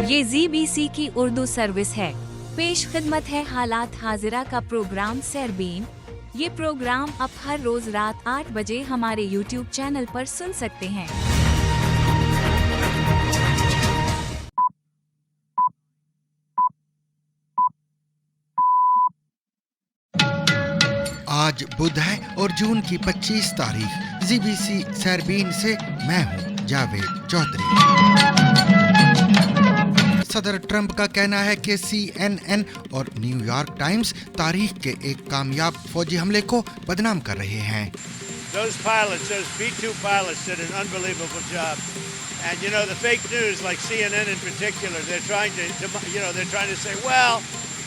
ये ZBC की Urdu service है। पेश खिदमत है हालात हाजिरा का प्रोग्राम सरबीन। ये प्रोग्राम आप हर रोज रात 8 बजे हमारे YouTube चैनल पर सुन सकते हैं। आज बुध है और जून की 25 तारीख। ZBC सरबीन से मैं हूँ जावेद चौधरी। सदर ट्रंप का कहना है कि CNN और न्यूयॉर्क टाइम्स तारीख के एक कामयाब फौजी हमले को बदनाम कर रहे हैं। Those pilots, those B-2 pilots did an unbelievable job. And you know, the fake news like CNN in particular, they're trying to say, well,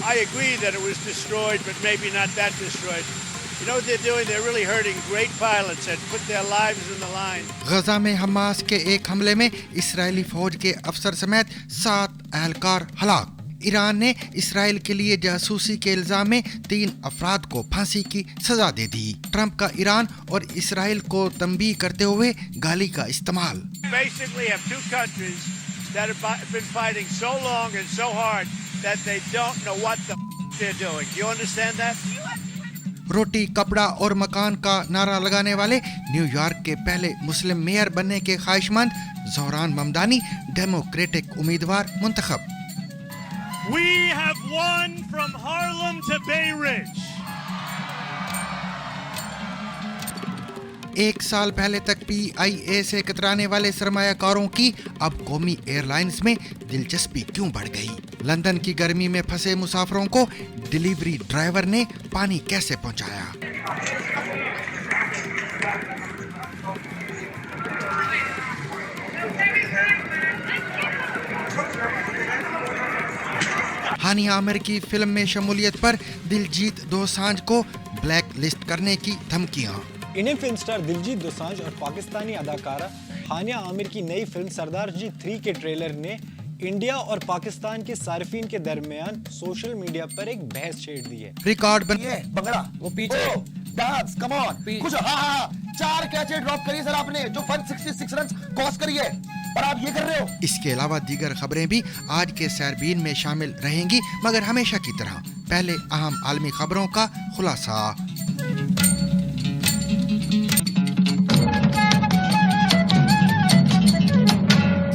I agree that it was destroyed, but maybe not that destroyed. You know what they're doing? They're really hurting great pilots that put their lives in the line. गजा में Hamas के एक हमले में इस्राएली फौज के अफसर समेत 7 एहलकार हलाक। ईरान ने इसराइल के लिए जासूसी के इल्जाम में 3 अफराद को फांसी की सजा दे दी। ट्रंप का ईरान और इसराइल को तंबीह करते हुए गाली का इस्तेमाल। Basically have two countries that have been fighting so long and so hard that they don't know what the they're doing. Do you understand that? रोटी, कपड़ा और मकान का नारा लगाने वाले न्यूयॉर्क के पहले मुस्लिम मेयर बनने के ख्वाहिशमंद ज़ोहरान ममदानी डेमोक्रेटिक उम्मीदवार मुंतखब। We have won from Harlem to Bay Ridge. एक साल पहले तक PIA से कतराने वाले सरमायाकारों की अब कौमी एयरलाइंस में दिलचस्पी क्यों बढ़ गई? लंदन की गर्मी में फंसे मुसाफिरों को डिलीवरी ड्राइवर ने पानी कैसे पहुंचाया? हानिया अमेरिकी फिल्म में शमूलियत पर दिलजीत दोसांझ को ब्लैक लिस्ट करने की धमकियां। Indian film star Diljit Dosanjh और पाकिस्तानी अदाकारा हानिया आमिर की नई फिल्म सरदार जी 3 के ट्रेलर ने इंडिया और पाकिस्तान के सार्फिन के दरमियान सोशल मीडिया पर एक बहस छेड़ दी है। रिकॉर्ड बंगड़ा वो पीछे डांस कम ऑन कुछ हाँ 4 कैचे ड्रॉप करी सर आपने जो 166 रन क्रॉस करी है और आप ये कर रहे हो। इसके अलावा दीगर खबरें भी आज के सरबीन में शामिल रहेंगी, मगर हमेशा की तरह पहले अहम आलमी खबरों का खुलासा।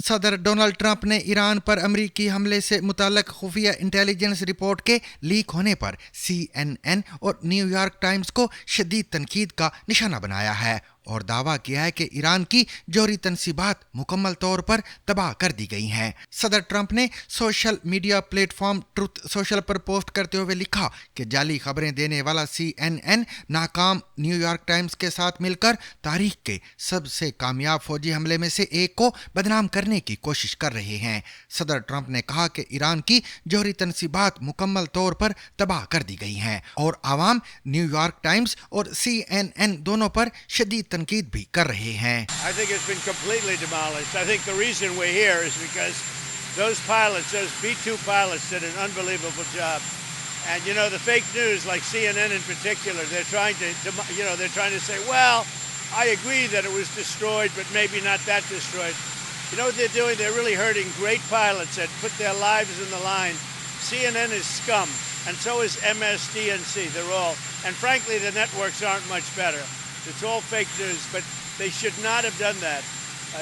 सदर डोनाल्ड ट्रंप ने ईरान पर अमरीकी हमले से मुताल्लिक खुफिया इंटेलिजेंस रिपोर्ट के लीक होने पर CNN और न्यूयॉर्क टाइम्स को शदीद तनकीद का निशाना बनाया है और दावा किया है कि ईरान की जौहरी तनसीबात मुकम्मल तौर पर तबाह कर दी गई हैं। सदर ट्रंप ने social media platform truth social पर पोस्ट करते हुए लिखा कि जाली खबरें देने वाला CNN नाकाम न्यूयॉर्क टाइम्स के साथ मिलकर तारीख के सबसे कामयाब फौजी हमले में से एक को बदनाम करने की कोशिश कर रहे हैं। सदर ट्रंप ने कहा कि ईरान की जौहरी तनसीबात मुकम्मल तौर पर तबाह कर दी गई हैं और आवाम न्यूयॉर्क टाइम्स और CNN दोनों पर शदीद तनकीद भी कर रहे हैं। I think it's been completely demolished. I think the reason we're here is because those pilots, those B-2 pilots did an unbelievable job. And you know, the fake news like CNN in particular, they're trying to say, well, I agree that it was destroyed, but maybe not that destroyed. You know what they're doing? They're really hurting great pilots that put their lives in the line. CNN is scum, and so is MSDNC. They're all, and frankly, the networks aren't much better. It's all fake news, but they should not have done that.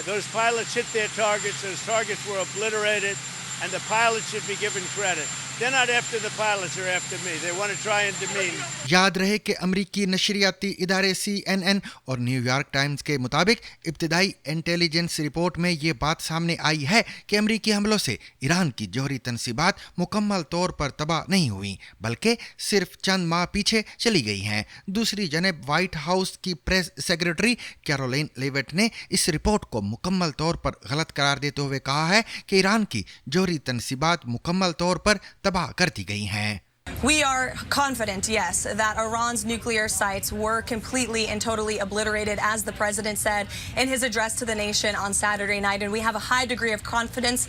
Those pilots hit their targets. Those targets were obliterated, and the pilots should be given credit. They're not after the pilots, they're after me. They want to try and demean. याद रहे कि अमरीकी नशरियाती इदारे CNN और New York times के मुताबिक इब्तिदाई intelligence report में ये बात सामने आई है कि अमरीकी हमलों से ईरान की जौहरी तनसीबात मुकम्मल तौर पर तबाह नहीं हुई, बल्कि सिर्फ चंद माह पीछे चली गई हैं। दूसरी जनेब व्हाइट हाउस की प्रेस सेक्रेटरी कैरोलिन लेविट ने इस रिपोर्ट को मुकम्मल तौर पर गलत करार देते हुए कहा है कि ईरान की जौहरी तनसीबात मुकम्मल तौर पर तबाह कर दी गई हैं। We are confident, yes, that Iran's nuclear sites were completely and totally obliterated, as the president said in his address to the nation on Saturday night. And we have a high degree of confidence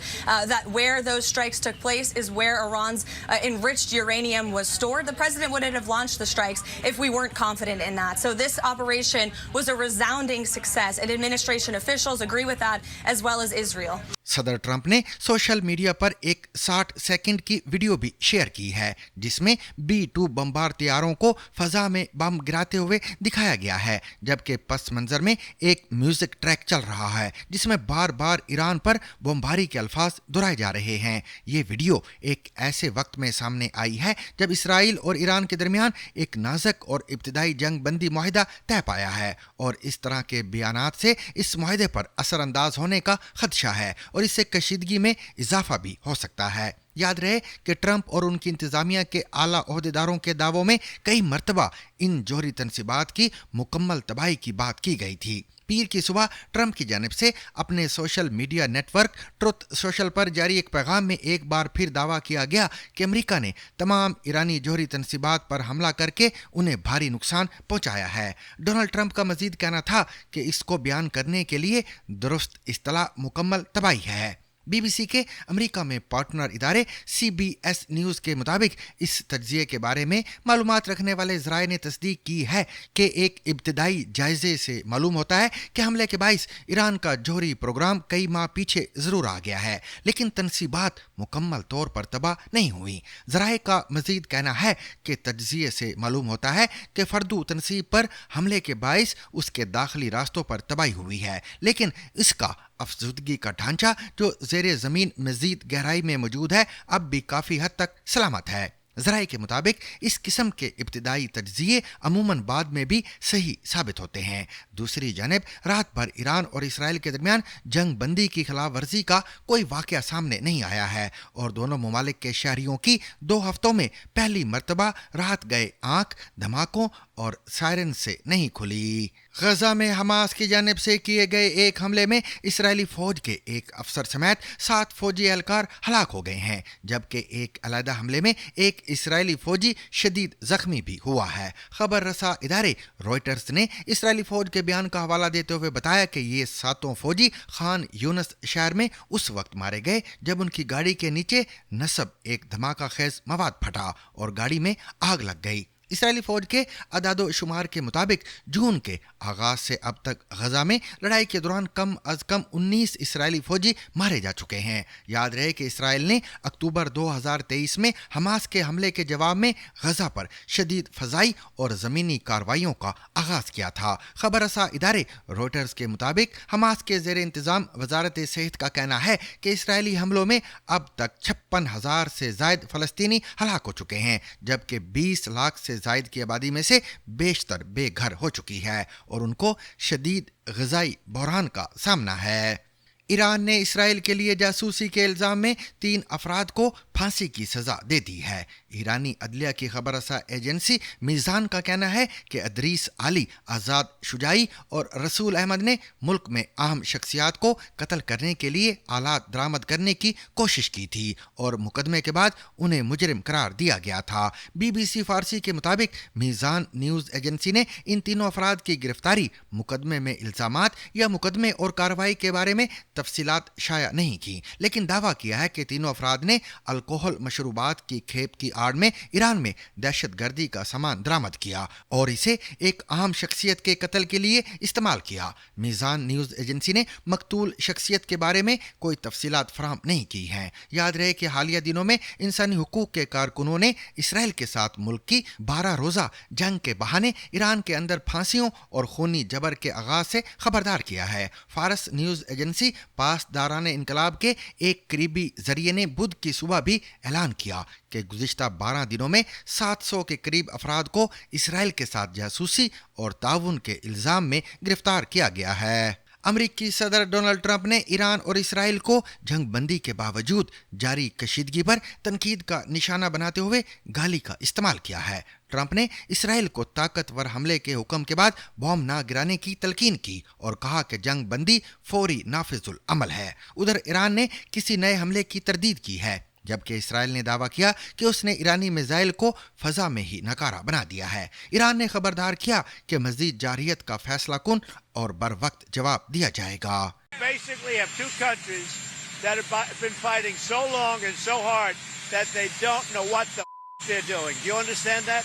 that where those strikes took place is where Iran's enriched uranium was stored. The president wouldn't have launched the strikes if we weren't confident in that. So this operation was a resounding success, and administration officials agree with that, as well as Israel. सदर Trump ने social media पर एक 60 second की video भी share की है जिसमें B-2 bomber तैयारों को फजा में बम गिराते हुए दिखाया गया है, जबकि पस मंजर में एक म्यूजिक ट्रैक चल रहा है जिसमें बार बार ईरान पर बमबारी के अल्फाज दोहराए जा रहे हैं। ये वीडियो एक ऐसे वक्त में सामने आई है जब इसराइल और ईरान के दरमियान एक नाजुक और इब्तिदाई जंग बंदी मुआहिदा तय पाया है और इस तरह के बयानात से इस मुआहिदे पर असरअंदाज होने का खदशा है और इससे कशीदगी में इजाफा भी हो सकता है। याद रहे कि ट्रंप और उनकी इंतजामिया के आला ओहदेदारों के दावों में कई मरतबा इन जोहरी तनसीबात की मुकम्मल तबाही की बात की गई थी। पीर की सुबह ट्रंप की जानिब से अपने social media network truth social पर जारी एक पैगाम में एक बार फिर दावा किया गया कि अमेरिका ने तमाम ईरानी जोहरी तनसीबात पर हमला करके उन्हें भारी नुकसान पहुंचाया है। डोनाल्ड ट्रंप का मजीद कहना था कि इसको बयान करने के लिए दुरुस्त इस्तला मुकम्मल तबाही है। BBC के अमेरिका में पार्टनर इदारे CBS न्यूज़ के मुताबिक इस तज्जिए के बारे में मालूमात रखने वाले ज़राए ने तस्दीक की है कि एक इब्तिदाई जायजे से मालूम होता है कि हमले के बाइस ईरान का जोहरी प्रोग्राम कई माह पीछे ज़रूर आ गया है, लेकिन तनसीबात मुकम्मल तौर पर तबाह नहीं हुई। ज़राए का मज़ीद कहना है कि तज्जिए से मालूम होता है कि फर्दू तनसीब पर हमले के बाइस उसके दाखिली रास्तों पर तबाही हुई है, लेकिन इसका अफसुदगी का ढांचा जो ज़ेरे ज़मीन मज़ीद गहराई में मौजूद है अब भी काफ़ी हद तक सलामत है। ज़राए के मुताबिक इस किस्म के इब्तिदाई तज्जिए अमूमन बाद में भी सही साबित होते हैं। दूसरी जानिब रात भर ईरान और इसराइल के दरमियान जंग बंदी की खिलाफ वर्जी का कोई वाक़या सामने नहीं आया है और दोनों ममालिक के शहरियों की 2 हफ्तों में पहली मरतबा राहत गए आंख धमाकों और सायरन से नहीं खुली। गजा में हमास की जानिब से किए गए एक हमले में इसराइली फौज के एक अफसर समेत 7 फौजी एहलकार हलाक हो गए हैं, जबकि एक अलहदा हमले में एक इसराइली फौजी शदीद जख्मी भी हुआ है। खबर रसा इदारे रॉयटर्स ने इसराइली फौज के बयान का हवाला देते हुए बताया कि ये 7 फौजी खान यूनस शहर में उस वक्त मारे गए जब उनकी गाड़ी के नीचे नस्ब एक धमाका खेज मवाद फटा और गाड़ी में आग लग गई। इसराइली फौज के अदादो शुमार के मुताबिक जून के आगाज से अब तक गजा में लड़ाई के दौरान कम अज कम 19 इसराइली फौजी मारे जा चुके हैं। याद रहे कि इसराइल ने अक्टूबर 2023 में हमास के हमले के जवाब में गजा पर शदीद फजाई और ज़मीनी कार्रवाइयों का आगाज किया था। खबर रसा इदारे रॉयटर्स के मुताबिक हमास के ज़ेरे इंतज़ाम वजारत सेहत का कहना है कि इसराइली हमलों में अब तक 56,000 से ज़ायद फ़लस्तीनी हलाक हो चुके हैं, जबकि 20 लाख से जायद की आबादी में से बेशतर बेघर हो चुकी है और उनको शदीद ग़िज़ाई बहरान का सामना है। ईरान ने इसराइल के लिए जासूसी के इल्ज़ाम में 3 अफराद को फांसी की सज़ा दे दी है। ईरानी अदलिया की खबर रसा एजेंसी मीज़ान का कहना है कि अदरीस आली, आज़ाद शुजाई और रसूल अहमद ने मुल्क में अहम शख्सियात को कत्ल करने के लिए आलात दरामद करने की कोशिश की थी और मुकदमे के बाद उन्हें मुजरिम करार दिया गया था। BBC फारसी के मुताबिक मीज़ान न्यूज़ एजेंसी ने इन तीनों अफराद की गिरफ्तारी, मुकदमे में इल्ज़ामात या मुकदमे और कार्रवाई के बारे में तफसीलात शाया नहीं की, लेकिन दावा किया है कि तीनों अफराद ने अल्कोहल मशरूबात की खेप की आड़ में ईरान में दहशत गर्दी का सामान दरामद किया और इसे एक अहम शख्सियत के कत्ल के लिए इस्तेमाल किया। मीज़ान न्यूज़ एजेंसी ने मकतूल शख्सियत के बारे में कोई तफसीलात फराहम नहीं की हैं। याद रहे कि हालिया दिनों में इंसानी हुकूक के कारकुनों ने इसराइल के साथ मुल्क की 12 रोज़ा जंग के बहाने ईरान के अंदर फांसियों और खूनी जबर के आगाज से खबरदार किया है। फारस न्यूज़ एजेंसी पासदारान इनकलाब के एक करीबी जरिए ने बुध की सुबह भी ऐलान किया कि गुज़िश्ता 12 दिनों में 700 के करीब अफराद को इसराइल के साथ जासूसी और ताउन के इल्ज़ाम में गिरफ्तार किया गया है। अमरीकी सदर डोनाल्ड ट्रंप ने ईरान और इसराइल को जंग बंदी के बावजूद जारी कशीदगी पर तनकीद का निशाना बनाते हुए गाली का इस्तेमाल किया है। ट्रंप ने इसराइल को ताकतवर हमले के हुक्म के बाद बॉम्ब ना गिराने की तलकीन की और कहा कि जंग बंदी फौरी नाफिजुल अमल है। उधर ईरान ने किसी नए हमले की तरदीद की है, जबकि इसराइल ने दावा किया कि उसने ईरानी मिसाइल को फजा में ही नकारा बना दिया है। ईरान ने खबरदार किया कि मज़ीद जारियत का फैसला कुन और बर वक्त जवाब दिया जाएगा। Basically have two countries that have been fighting so long and so hard that they don't know what the they're doing. Do you understand that?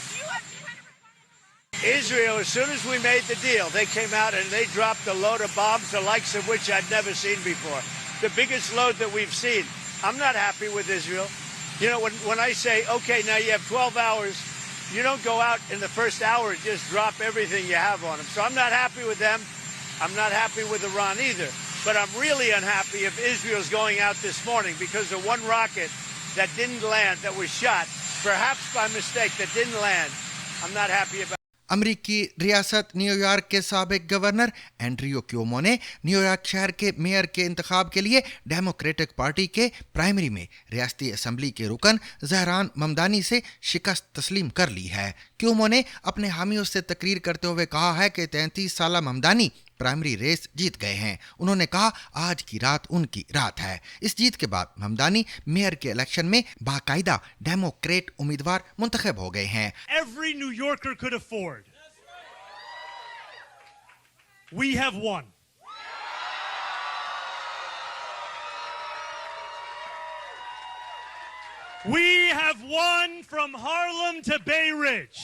Israel, as soon as we made the deal, they came out and they dropped a load of bombs, the likes of which I'd never seen before. the biggest load that we've seen. I'm not happy with Israel. You know, when I say, okay, now you have 12 hours, you don't go out in the first hour and just drop everything you have on them. So I'm not happy with them. I'm not happy with Iran either. But I'm really unhappy if Israel's going out this morning because of one rocket that didn't land, that was shot, perhaps by mistake, that didn't land. I'm not happy about. अमरीकी रियासत New York के साबिक governor Andrew Cuomo ने New York शहर के mayor के इंतखाब के लिए डेमोक्रेटिक पार्टी के प्राइमरी में रियासती असम्बली के रुकन जहरान ममदानी से शिकस्त तस्लीम कर ली है। क्यूमो ने अपने हामियों से तकरीर करते हुए कहा है कि 33 साला ममदानी प्राइमरी रेस जीत गए हैं। उन्होंने कहा आज की रात उनकी रात है। इस जीत के बाद ममदानी मेयर के इलेक्शन में बाकायदा डेमोक्रेट उम्मीदवार मुंतखब हो गए हैं। Every New Yorker could afford. We have won. We have won from Harlem to Bay Ridge.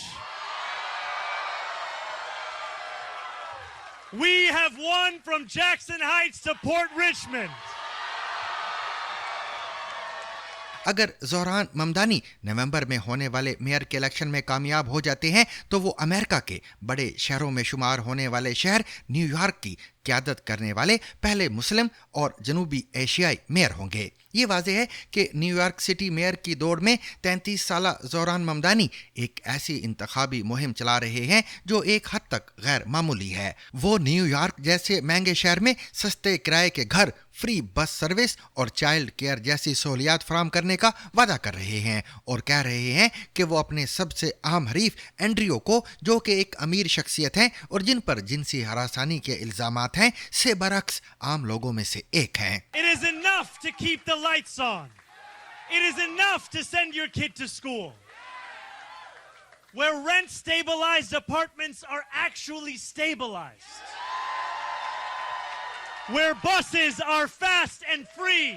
We have won from Jackson Heights to Port Richmond. अगर ज़ोहरान ममदानी नवंबर में होने वाले मेयर के इलेक्शन में कामयाब हो जाते हैं तो वो अमेरिका के बड़े शहरों में शुमार होने वाले शहर न्यूयॉर्क की क़यादत करने वाले पहले मुस्लिम और जनूबी एशियाई मेयर होंगे। ये वाज़ेह है कि न्यूयॉर्क सिटी मेयर की दौड़ में 33 साला ज़ोहरान ममदानी एक ऐसी इंतखाबी मुहिम चला रहे हैं जो एक हद तक गैर मामूली है। वो न्यूयॉर्क जैसे महंगे शहर में सस्ते किराए के घर, फ्री बस सर्विस और चाइल्ड केयर जैसी सहूलियात फराम करने का वादा कर रहे हैं और कह रहे हैं कि वो अपने सबसे अहम हरीफ एंड्रियो को, जो कि एक अमीर शख्सियत हैं और जिन पर जिनसी हरासानी के इल्जामात हैं, से बरक्स आम लोगों में से एक हैं। It is enough to keep the lights on. It is enough to send your kid to school. Where rent stabilized apartments are actually stabilized. Where buses are fast and free.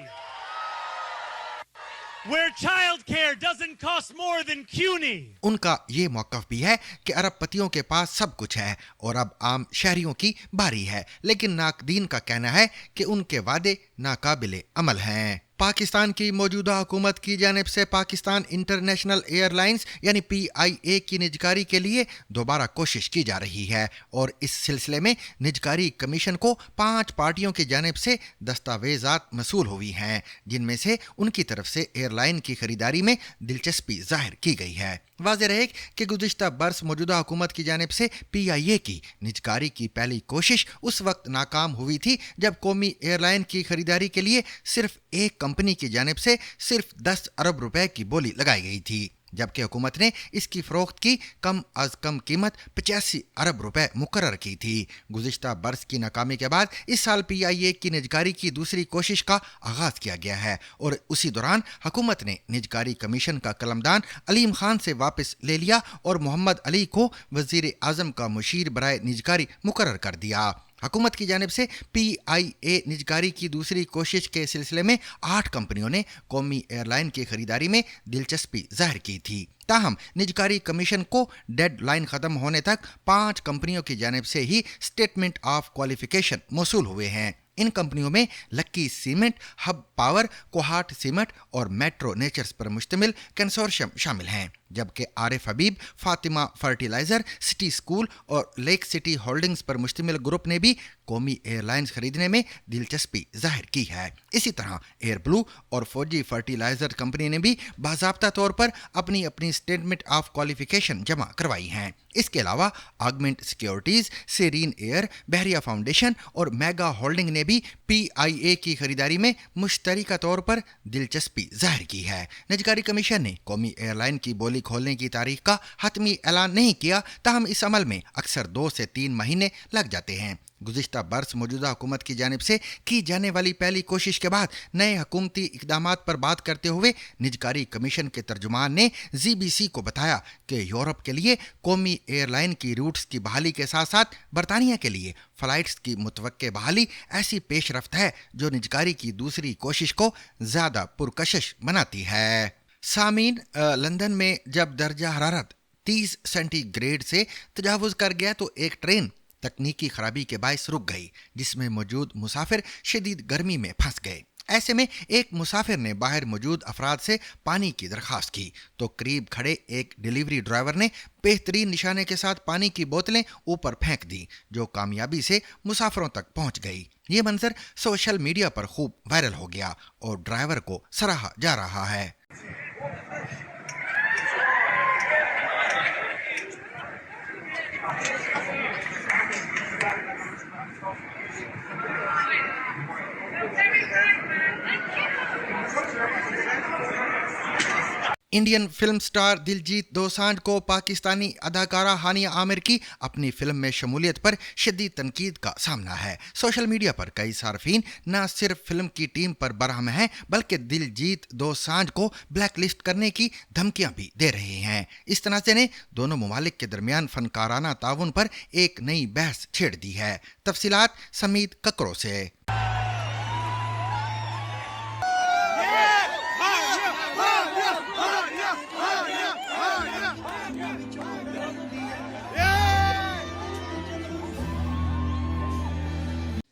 Where childcare doesn't cost more than CUNY. उनका ये मौक़िफ़ भी है कि अरबपतियों के पास सब कुछ है और अब आम शहरियों की बारी है, लेकिन नाक़दीन का कहना है कि उनके वादे नाकाबिले अमल हैं। पाकिस्तान की मौजूदा हुकूमत की जानिब से पाकिस्तान इंटरनेशनल एयरलाइंस यानी PIA की निजकारी के लिए दोबारा कोशिश की जा रही है और इस सिलसिले में निजकारी कमीशन को 5 पार्टियों की जानिब से दस्तावेज़ात मसूल हुई हैं, जिनमें से उनकी तरफ से एयरलाइन की खरीदारी में दिलचस्पी जाहिर की गई है। वाज़ेह रहे कि गुज़िश्ता बरस मौजूदा हुकूमत की जानिब से PIA की निजकारी की पहली कोशिश उस वक्त नाकाम हुई थी जब कौमी एयरलाइन की खरीदारी के लिए सिर्फ एक कंपनी की जानिब से सिर्फ 10 अरब रुपए की बोली लगाई गई थी, जबकि हुकूमत ने इसकी फ़रोख्त की कम अज़ कम कीमत 85 अरब रुपए मुकर्रर की थी। गुज़िश्ता बरस की नाकामी के बाद इस साल PIA की निजकारी की दूसरी कोशिश का आगाज़ किया गया है और उसी दौरान हुकूमत ने निजकारी कमीशन का कलमदान अलीम खान से वापस ले लिया और मोहम्मद अली को वज़ीर आज़म का मुशीर बराए निजकारी मुकर्रर कर दिया। हुकूमत की जानिब से PIA निजकारी की दूसरी कोशिश के सिलसिले में 8 कंपनियों ने कौमी एयरलाइन की खरीदारी में दिलचस्पी जाहिर की थी। ताहम निजकारी कमीशन को डेड लाइन ख़त्म होने तक 5 कंपनियों की जानिब से ही स्टेटमेंट ऑफ क्वालिफिकेशन मौसूल हुए हैं। इन कंपनियों में Lucky Cement, Hub Power, Kohat Cement और मेट्रो नेचर्स पर मुश्तमिल कंसोर्शियम शामिल हैं, जबकि Arif Habib, Fatima Fertilizer, City School और लेक सिटी होल्डिंग्स पर मुश्तमिल ग्रुप ने भी कौमी एयरलाइंस खरीदने में दिलचस्पी जाहिर की है। इसी तरह एयर ब्लू और फौजी फर्टिलाइजर कंपनी ने भी बाज़ाब्ता तौर पर अपनी अपनी स्टेटमेंट ऑफ क्वालिफिकेशन जमा करवाई हैं। इसके अलावा आगमेंट सिक्योरिटीज़, सेरीन एयर, बहरिया फाउंडेशन और मेगा होल्डिंग ने भी PIA की खरीदारी में मुश्तरका तौर पर दिलचस्पी जाहिर की है। निजकारी कमीशन ने कौमी एयरलाइन की बोली खोलने की तारीख का हतमी ऐलान नहीं किया, ताहम इस अमल में अक्सर 2 से 3 महीने लग जाते हैं। गुज़िश्ता बरस मौजूदा हुकूमत की जानिब से की जाने वाली पहली कोशिश के बाद नए हुकूमती इक़दामात पर बात करते हुए निजकारी कमीशन के तर्जुमान ने ZBC को बताया कि यूरोप के लिए कौमी एयरलाइन की रूट्स की बहाली के साथ साथ बरतानिया के लिए फ़्लाइट्स की मुतवक्के बहाली ऐसी पेशरफ्त है जो निजकारी की दूसरी कोशिश को ज़्यादा पुरकशिश बनाती है। सामीन, लंदन में जब दर्जा हरारत 30 सेंटीग्रेड से तजावुज़ कर गया तो एक ट्रेन तकनीकी खराबी के बायस रुक गई, जिसमें मौजूद मुसाफिर शदीद गर्मी में फंस गए। ऐसे में एक मुसाफिर ने बाहर मौजूद अफराद से पानी की दरख्वास्त की तो करीब खड़े एक डिलीवरी ड्राइवर ने बेहतरीन निशाने के साथ पानी की बोतलें ऊपर फेंक दी, जो कामयाबी से मुसाफिरों तक पहुंच गई। ये मंजर सोशल मीडिया पर खूब वायरल हो गया और ड्राइवर को सराहा जा रहा है। Indian film star Diljit Dosanjh को पाकिस्तानी अदाकारा हानिया आमिर की अपनी फिल्म में शमूलियत पर शदीद तनकीद का सामना है। सोशल मीडिया पर कई सार्फिन न सिर्फ फिल्म की टीम पर बरहम हैं, बल्कि दिलजीत दोसांझ को ब्लैक लिस्ट करने की धमकियां भी दे रहे हैं। इस तनाज़े ने दोनों ममालिक के दरमियान फनकाराना ताउन पर एक नई बहस छेड़ दी है। तफसीलात समीद ककरो से।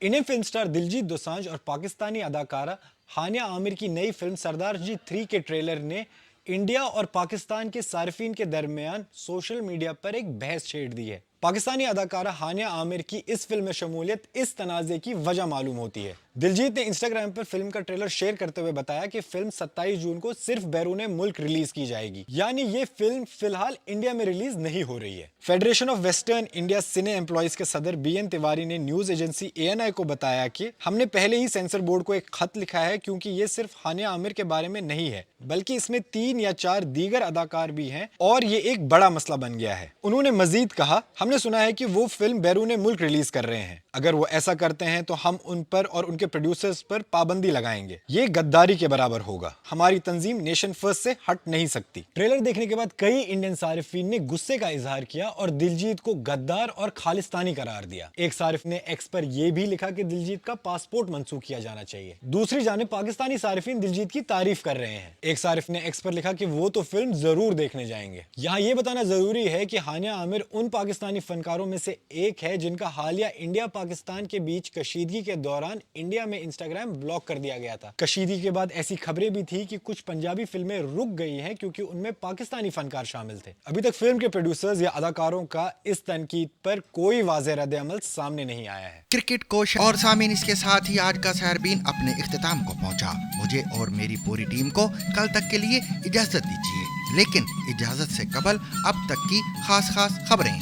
Indian film star Diljit Dosanjh और पाकिस्तानी अदाकारा हानिया आमिर की नई फिल्म सरदार जी 3 के ट्रेलर ने इंडिया और पाकिस्तान के सार्फिन के दरमियान सोशल मीडिया पर एक बहस छेड़ दी है। पाकिस्तानी अदाकारा हानिया आमिर की इस फिल्म में शमूलियत इस तनाज़े की वजह मालूम होती है। दिलजीत ने इंस्टाग्राम पर फिल्म का ट्रेलर शेयर करते हुए बताया कि फिल्म 27 जून को सिर्फ बैरून मुल्क रिलीज की जाएगी, यानी ये फिल्म फिलहाल इंडिया में रिलीज नहीं हो रही है। Federation of western India cine employees के सदर BN तिवारी ने न्यूज एजेंसी ANI को बताया कि हमने पहले ही सेंसर बोर्ड को एक खत लिखा है, क्योंकि ये सिर्फ हानिया आमिर के बारे में नहीं है, बल्कि इसमें 3 या 4 दीगर अदाकार भी हैं और ये एक बड़ा मसला बन गया है। उन्होंने मजीद कहा, हमने सुना है कि वो फिल्म बैरून मुल्क रिलीज कर रहे हैं। अगर वो ऐसा करते हैं तो हम उन पर और उनके प्रोड्यूसर्स पर पाबंदी लगाएंगे। ये गद्दारी के बराबर होगा। हमारी तंजीम नेशन फर्स्ट से हट नहीं सकती। ट्रेलर देखने के बाद कई इंडियन सारिफीन ने गुस्से का इजहार किया और दिलजीत को गद्दार और खालिस्तानी करार दिया। एक सारिफ ने एक्स पर यह भी लिखा कि दिलजीत का पासपोर्ट मंसूख किया जाना चाहिए। दूसरी जानिब पाकिस्तानी सारिफीन दिलजीत की तारीफ कर रहे हैं। एक सारिफ ने एक्स पर लिखा कि वो तो फिल्म जरूर देखने जाएंगे। यहाँ ये बताना जरूरी है कि हानिया आमिर उन पाकिस्तानी फनकारों में से एक है जिनका हालिया इंडिया पाकिस्तान के बीच कशीदगी के दौरान इंडिया में इंस्टाग्राम ब्लॉक कर दिया गया था। कशीदगी के बाद ऐसी खबरें भी थी कि कुछ पंजाबी फिल्में रुक गई हैं क्योंकि उनमें पाकिस्तानी फनकार शामिल थे। अभी तक फिल्म के प्रोड्यूसर्स या अदाकारों का इस तनकीद पर कोई वाज़ेह रद्द अमल सामने नहीं आया है। क्रिकेट कोच और सामीन, इसके साथ ही आज का सहरबीन अपने इख्तिताम को पहुंचा। मुझे और मेरी पूरी टीम को कल तक के लिए इजाजत दीजिए, लेकिन इजाजत से कबल अब तक की खास खबरें।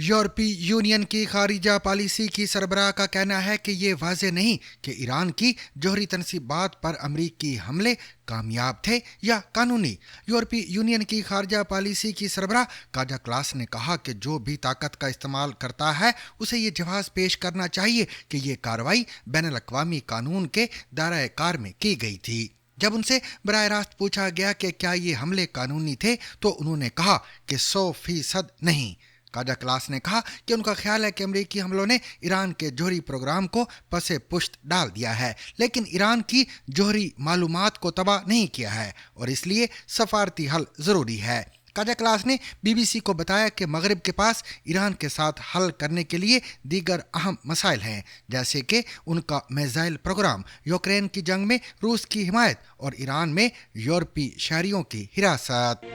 यूरोपीय यूनियन की खारिजा पॉलिसी की सरबराह का कहना है कि ये वाज़ेह नहीं कि ईरान की जौहरी तनसीबात पर अमरीकी हमले कामयाब थे या कानूनी। यूरोपीय यूनियन की खारिजा पॉलिसी की सरबराह काजा क्लास ने कहा कि जो भी ताकत का इस्तेमाल करता है उसे ये जवाब पेश करना चाहिए कि ये कार्रवाई बैनुल-अक़वामी कानून के दायरे कार में की गई थी। जब उनसे बराह रास्त पूछा गया कि क्या ये हमले कानूनी थे तो उन्होंने कहा कि 100% नहीं। काजा क्लास ने कहा कि उनका ख्याल है कि अमेरिकी हमलों ने ईरान के जौहरी प्रोग्राम को पसे पुश्त डाल दिया है, लेकिन ईरान की जौहरी मालूमात को तबाह नहीं किया है और इसलिए सफारती हल ज़रूरी है। काजा क्लास ने BBC को बताया कि मगरिब के पास ईरान के साथ हल करने के लिए दीगर अहम मसाइल हैं, जैसे कि उनका मिसाइल प्रोग्राम, यूक्रेन की जंग में रूस की हिमायत और ईरान में यूरोपीय शहरियों की हिरासत।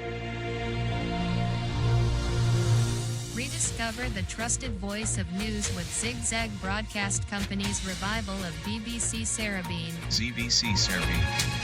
Rediscover the trusted voice of news with Zigzag Broadcast Company's revival of BBC Sarabeen. ZBC Sarabeen.